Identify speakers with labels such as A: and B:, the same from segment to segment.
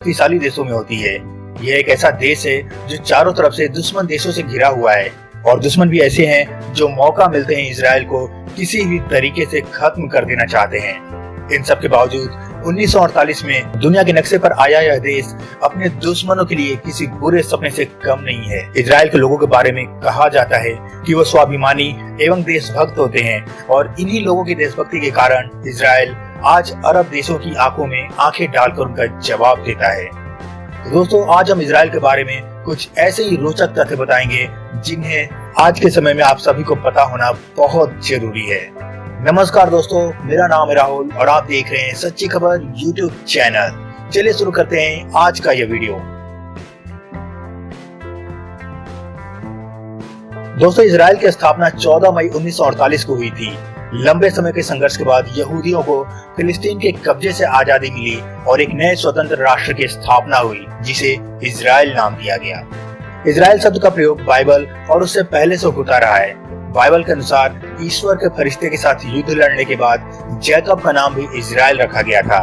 A: शक्तिशाली देशों में होती है। यह एक ऐसा देश है जो चारों तरफ से दुश्मन देशों से घिरा हुआ है और दुश्मन भी ऐसे हैं जो मौका मिलते हैं इजराइल को किसी भी तरीके से खत्म कर देना चाहते हैं। इन सब के बावजूद 1948 में दुनिया के नक्शे पर आया यह देश अपने दुश्मनों के लिए किसी बुरे सपने से कम नहीं है। इजराइल के लोगों के बारे में कहा जाता है कि वो स्वाभिमानी एवं देशभक्त होते हैं और इन्हीं लोगों की देशभक्ति के कारण इजराइल आज अरब देशों की आंखों में आंखें डालकर उनका जवाब देता है। तो दोस्तों, आज हम इजराइल के बारे में कुछ ऐसे ही रोचक तथ्य बताएंगे जिन्हें आज के समय में आप सभी को पता होना बहुत जरूरी है। नमस्कार दोस्तों, मेरा नाम है राहुल और आप देख रहे हैं सच्ची खबर यूट्यूब चैनल। चलिए शुरू करते हैं आज का यह वीडियो। दोस्तों, इजराइल की स्थापना 14 मई 1948 को हुई थी। लंबे समय के संघर्ष के बाद यहूदियों को फिलिस्तीन के कब्जे से आजादी मिली और एक नए स्वतंत्र राष्ट्र की स्थापना हुई जिसे इजराइल नाम दिया गया। इजराइल शब्द का प्रयोग बाइबल और उससे पहले से होता रहा है। बाइबल के अनुसार ईश्वर के फरिश्ते के साथ युद्ध लड़ने के बाद जैकब का नाम भी इजराइल रखा गया था।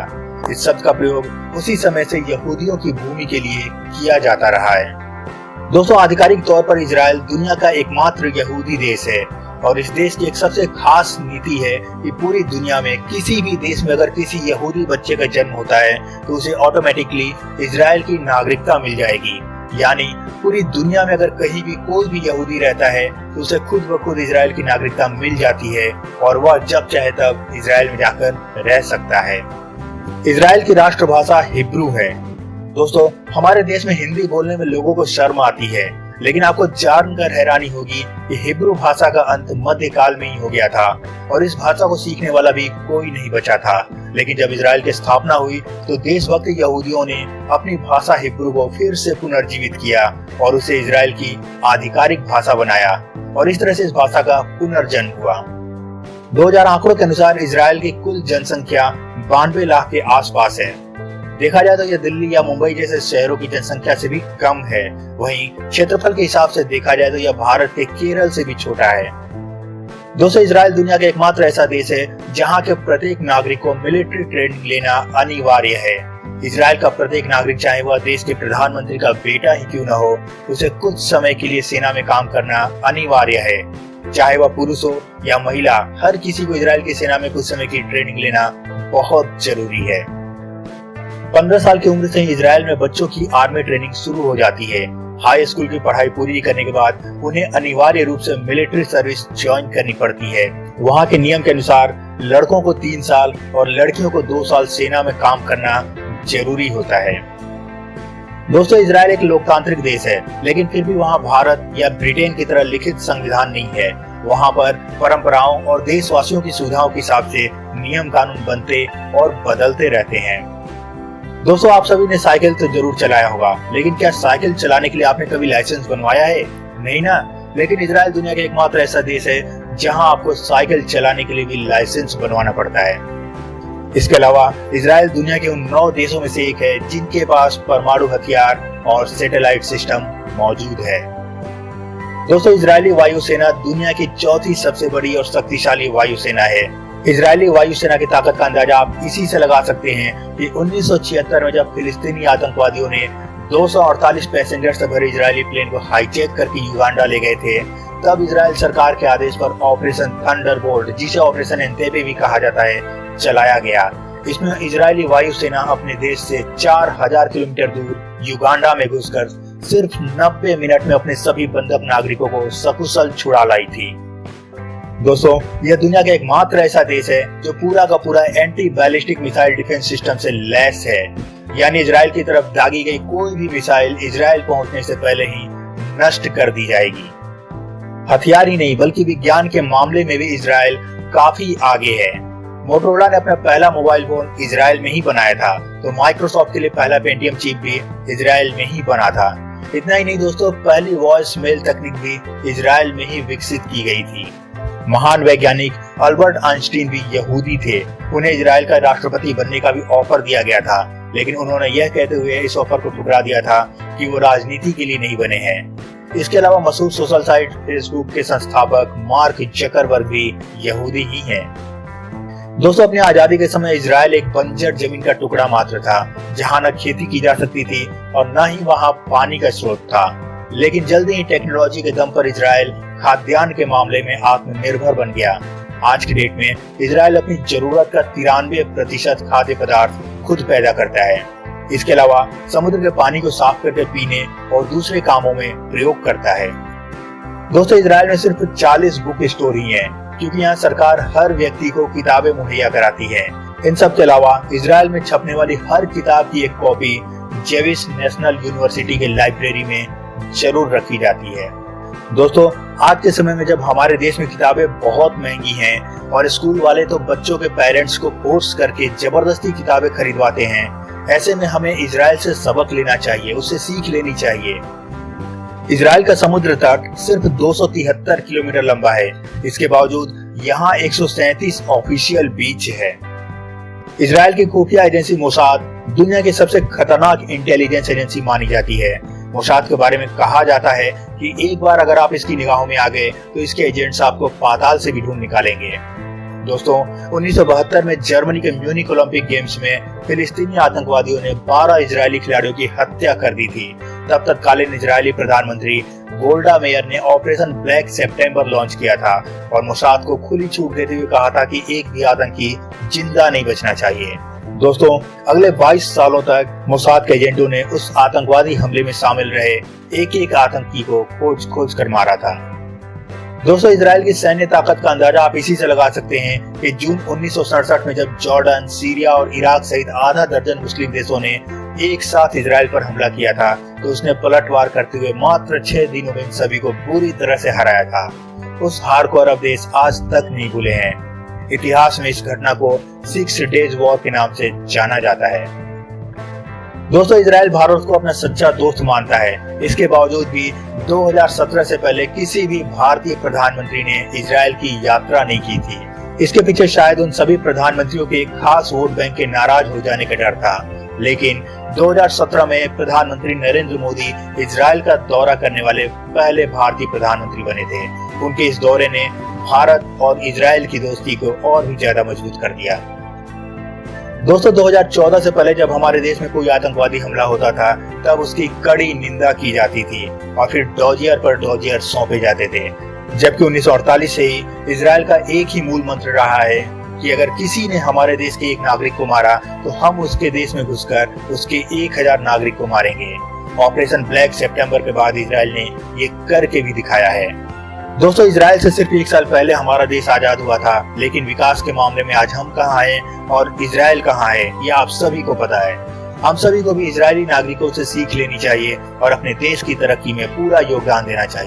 A: इस शब्द का प्रयोग उसी समय से यहूदियों की भूमि के लिए किया जाता रहा है। दोस्तों, आधिकारिक तौर पर इजराइल दुनिया का एकमात्र यहूदी देश है और इस देश की एक सबसे खास नीति है कि पूरी दुनिया में किसी भी देश में अगर किसी यहूदी बच्चे का जन्म होता है तो उसे ऑटोमेटिकली इजराइल की नागरिकता मिल जाएगी। यानी पूरी दुनिया में अगर कहीं भी कोई भी यहूदी रहता है तो उसे खुद ब खुद इजराइल की नागरिकता मिल जाती है और वह जब चाहे तब इजराइल में जाकर रह सकता है। इजराइल की राष्ट्रभाषा हिब्रू है। दोस्तों, हमारे देश में हिंदी बोलने में लोगों को शर्म आती है, लेकिन आपको जानकर हैरानी होगी कि हिब्रू भाषा का अंत मध्यकाल में ही हो गया था और इस भाषा को सीखने वाला भी कोई नहीं बचा था। लेकिन जब इजराइल की स्थापना हुई तो देशभक्त यहूदियों ने अपनी भाषा हिब्रू को फिर से पुनर्जीवित किया और उसे इजराइल की आधिकारिक भाषा बनाया और इस तरह से इस भाषा का पुनर्जन्म हुआ। 2000 आंकड़ों के अनुसार इजराइल की कुल जनसंख्या 92 लाख के आसपास है। देखा जाए तो यह दिल्ली या मुंबई जैसे शहरों की जनसंख्या से भी कम है। वहीं क्षेत्रफल के हिसाब से देखा जाए तो यह भारत के केरल से भी छोटा है। दोस्तों, इजराइल दुनिया का एकमात्र ऐसा देश है जहां के प्रत्येक नागरिक को मिलिट्री ट्रेनिंग लेना अनिवार्य है। इजराइल का प्रत्येक नागरिक, चाहे वह देश के प्रधानमंत्री का बेटा ही क्यों न हो, उसे कुछ समय के लिए सेना में काम करना अनिवार्य है। चाहे वह पुरुष हो या महिला, हर किसी को इजराइल की सेना में कुछ समय की ट्रेनिंग लेना बहुत जरूरी है। 15 साल की उम्र से ही इजराइल में बच्चों की आर्मी ट्रेनिंग शुरू हो जाती है। हाई स्कूल की पढ़ाई पूरी करने के बाद उन्हें अनिवार्य रूप से मिलिट्री सर्विस ज्वाइन करनी पड़ती है। वहाँ के नियम के अनुसार लड़कों को 3 साल और लड़कियों को 2 साल सेना में काम करना जरूरी होता है। दोस्तों, इजराइल एक लोकतांत्रिक देश है, लेकिन फिर भी वहाँ भारत या ब्रिटेन की तरह लिखित संविधान नहीं है। वहाँ पर परंपराओं और देशवासियों की सुविधाओं के हिसाब से नियम कानून बनते और बदलते रहते हैं। दोस्तों, आप सभी ने साइकिल तो जरूर चलाया होगा, लेकिन क्या साइकिल चलाने के लिए आपने कभी लाइसेंस बनवाया है? नहीं ना। लेकिन इजराइल दुनिया का एकमात्र ऐसा देश है जहां आपको साइकिल चलाने के लिए भी लाइसेंस बनवाना पड़ता है। इसके अलावा इजराइल दुनिया के उन 9 देशों में से एक है जिनके पास परमाणु हथियार और सैटेलाइट सिस्टम मौजूद है। दोस्तों, इजरायली वायुसेना दुनिया की 4थी सबसे बड़ी और शक्तिशाली वायुसेना है। इजरायली वायुसेना की ताकत का अंदाजा आप इसी से लगा सकते हैं कि 1976 में जब फिलिस्तीनी आतंकवादियों ने 248 पैसेंजर से भरे इजरायली प्लेन को हाईजैक करके युगांडा ले गए थे, तब इजराइल सरकार के आदेश पर ऑपरेशन थंडरबोल्ट, जिसे ऑपरेशन एंटेबे भी कहा जाता है, चलाया गया। इसमें इजरायली वायुसेना अपने देश से 4000 किलोमीटर दूर युगांडा में घुसकर सिर्फ 90 मिनट में अपने सभी बंधक नागरिकों को सकुशल छुड़ा लाई थी। दोस्तों, यह दुनिया का एकमात्र ऐसा देश है जो पूरा का पूरा anti ballistic missile defence system से लैस है। यानी इजराइल की तरफ दागी गई कोई भी मिसाइल इजराइल पहुंचने से पहले ही नष्ट कर दी जाएगी। हथियार ही नहीं बल्कि विज्ञान के मामले में भी इजराइल काफी आगे है। मोटोरोला ने अपना पहला मोबाइल फोन इजराइल में ही बनाया था, तो माइक्रोसॉफ्ट के लिए पहला पेंटियम चिप भी इजराइल में ही बना था। इतना ही नहीं दोस्तों, पहली वॉइस मेल तकनीक भी इजराइल में ही विकसित की गई थी। महान वैज्ञानिक अल्बर्ट आइंस्टीन भी यहूदी थे। उन्हें इजराइल का राष्ट्रपति बनने का भी ऑफर दिया गया था, लेकिन उन्होंने यह कहते हुए इस ऑफर को ठुकरा दिया था कि वो राजनीति के लिए नहीं बने हैं। इसके अलावा मशहूर सोशल साइट फेसबुक के संस्थापक मार्क जकरबर्ग भी यहूदी ही हैं। दोस्तों, अपनी आजादी के समय इजराइल एक बंजर जमीन का टुकड़ा मात्र था, जहां न खेती की जा सकती थी और न ही वहां पानी का स्रोत था। लेकिन जल्दी ही टेक्नोलॉजी के दम पर इजराइल खाद्यान्न के मामले में आत्मनिर्भर बन गया। आज की डेट में इजराइल अपनी जरूरत का 93% खाद्य पदार्थ खुद पैदा करता है। इसके अलावा समुद्र के पानी को साफ करके पीने और दूसरे कामों में प्रयोग करता है। दोस्तों, इजराइल में सिर्फ 40 बुक स्टोर ही हैं, क्योंकि यहाँ सरकार हर व्यक्ति को किताबें मुहैया कराती है। इन सब के अलावा इजराइल में छपने वाली हर किताब की एक कॉपी जेविश नेशनल यूनिवर्सिटी के लाइब्रेरी में जरूर रखी जाती है। दोस्तों, आज के समय में जब हमारे देश में किताबें बहुत महंगी हैं और स्कूल वाले तो बच्चों के पेरेंट्स को फोर्स करके जबरदस्ती किताबें खरीदवाते हैं, ऐसे में हमें इजराइल से सबक लेना चाहिए, उससे सीख लेनी चाहिए। इजराइल का समुद्र तट सिर्फ 273 किलोमीटर लंबा है। इसके बावजूद यहाँ 137 ऑफिशियल बीच है। इजराइल की खुफिया एजेंसी मोसाद दुनिया की सबसे खतरनाक इंटेलिजेंस एजेंसी मानी जाती है। मोसाद के बारे में कहा जाता है कि एक बार अगर आप इसकी निगाहों में आ गए तो इसके एजेंट्स आपको पाताल से भी ढूंढ निकालेंगे। दोस्तों, 1972 में जर्मनी के म्यूनिक ओलंपिक गेम्स में फिलिस्तीनी आतंकवादियों ने 12 इजरायली खिलाड़ियों की हत्या कर दी थी। तब तत्कालीन इजरायली प्रधानमंत्री गोल्डा मेयर ने ऑपरेशन ब्लैक सितंबर लॉन्च किया था और मोसाद को खुली छूट देते हुए कहा था कि एक भी आतंकी जिंदा नहीं बचना चाहिए। दोस्तों, अगले 22 सालों तक मोसाद के एजेंटों ने उस आतंकवादी हमले में शामिल रहे एक आतंकी को खोज कर मारा था। दोस्तों, इजराइल की सैन्य ताकत का अंदाजा आप इसी से लगा सकते हैं कि जून 1967 में जब जॉर्डन, सीरिया और इराक सहित आधा दर्जन मुस्लिम देशों ने एक साथ इजराइल पर हमला किया था, तो उसने पलटवार करते हुए मात्र 6 दिनों में इन सभी को पूरी तरह से हराया था। उस हार को अरब देश आज तक नहीं भूले हैं। इतिहास में इस घटना को 6 डेज वॉर के नाम से जाना जाता है। दोस्तों, इजराइल भारत को अपना सच्चा दोस्त मानता है। इसके बावजूद भी 2017 से पहले किसी भी भारतीय प्रधानमंत्री ने इजराइल की यात्रा नहीं की थी। इसके पीछे शायद उन सभी प्रधानमंत्रियों के एक खास वोट बैंक के नाराज हो जाने का डर था। लेकिन 2017 में प्रधानमंत्री नरेंद्र मोदी इजराइल का दौरा करने वाले पहले भारतीय प्रधानमंत्री बने थे। उनके इस दौरे ने भारत और इजराइल की दोस्ती को और भी ज्यादा मजबूत कर दिया। दोस्तों, 2014 से पहले जब हमारे देश में कोई आतंकवादी हमला होता था, तब उसकी कड़ी निंदा की जाती थी और फिर डॉजियर पर डॉजियर सौंपे जाते थे। जबकि 1948 से ही इजराइल का एक ही मूल मंत्र रहा है कि अगर किसी ने हमारे देश के एक नागरिक को मारा तो हम उसके देश में घुसकर उसके 1000 नागरिक को मारेंगे। ऑपरेशन ब्लैक सितंबर के बाद इजराइल ने ये करके भी दिखाया है। दोस्तों, इजराइल से सिर्फ 1 साल पहले हमारा देश आजाद हुआ था, लेकिन विकास के मामले में आज हम कहाँ हैं और इजराइल कहाँ है, ये आप सभी को पता है। हम सभी को भी इजरायली नागरिकों से सीख लेनी चाहिए और अपने देश की तरक्की में पूरा योगदान देना चाहिए।